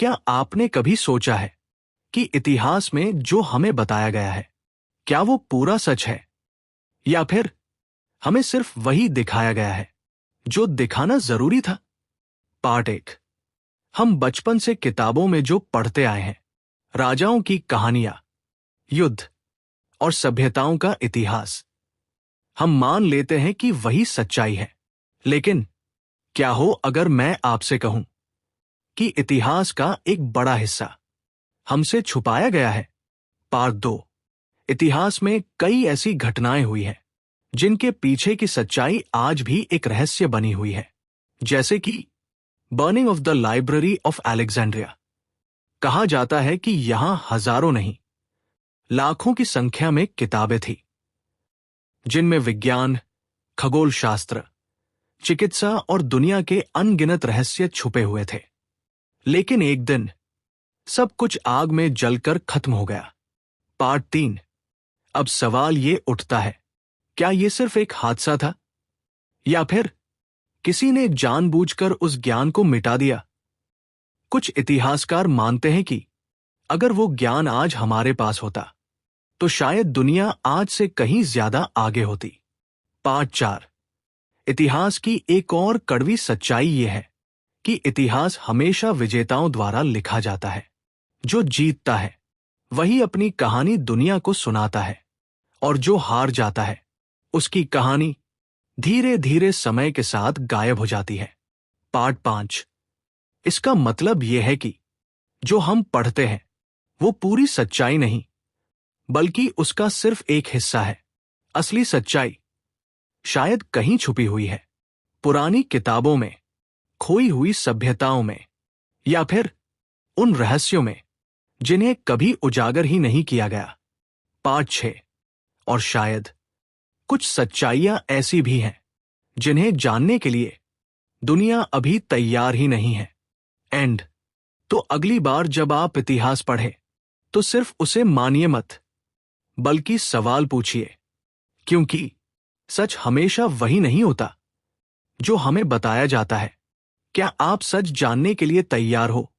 क्या आपने कभी सोचा है कि इतिहास में जो हमें बताया गया है, क्या वो पूरा सच है, या फिर हमें सिर्फ वही दिखाया गया है जो दिखाना जरूरी था? पार्ट 1। हम बचपन से किताबों में जो पढ़ते आए हैं, राजाओं की कहानियां, युद्ध और सभ्यताओं का इतिहास, हम मान लेते हैं कि वही सच्चाई है। लेकिन क्या हो अगर मैं आपसे कहूं कि इतिहास का एक बड़ा हिस्सा हमसे छुपाया गया है? पार्ट 2। इतिहास में कई ऐसी घटनाएं हुई हैं जिनके पीछे की सच्चाई आज भी एक रहस्य बनी हुई है, जैसे कि burning of the library of Alexandria. कहा जाता है कि यहां हजारों नहीं, लाखों की संख्या में किताबें थी, जिनमें विज्ञान, खगोल शास्त्र, चिकित्सा और दुनिया के अनगिनत रहस्य छुपे हुए थे। लेकिन एक दिन सब कुछ आग में जलकर खत्म हो गया। पार्ट 3। अब सवाल ये उठता है, क्या ये सिर्फ एक हादसा था, या फिर किसी ने जानबूझकर उस ज्ञान को मिटा दिया? कुछ इतिहासकार मानते हैं कि अगर वो ज्ञान आज हमारे पास होता तो शायद दुनिया आज से कहीं ज्यादा आगे होती। पार्ट 4। इतिहास की एक और कड़वी सच्चाई ये है कि इतिहास हमेशा विजेताओं द्वारा लिखा जाता है। जो जीतता है वही अपनी कहानी दुनिया को सुनाता है, और जो हार जाता है उसकी कहानी धीरे धीरे समय के साथ गायब हो जाती है। पार्ट 5। इसका मतलब यह है कि जो हम पढ़ते हैं वो पूरी सच्चाई नहीं, बल्कि उसका सिर्फ एक हिस्सा है। असली सच्चाई शायद कहीं छुपी हुई है, पुरानी किताबों में, खोई हुई सभ्यताओं में, या फिर उन रहस्यों में जिन्हें कभी उजागर ही नहीं किया गया। पार्ट 6। और शायद कुछ सच्चाइयां ऐसी भी हैं जिन्हें जानने के लिए दुनिया अभी तैयार ही नहीं है। एंड। तो अगली बार जब आप इतिहास पढ़ें तो सिर्फ उसे मानिए मत, बल्कि सवाल पूछिए, क्योंकि सच हमेशा वही नहीं होता जो हमें बताया जाता है। क्या आप सच जानने के लिए तैयार हो?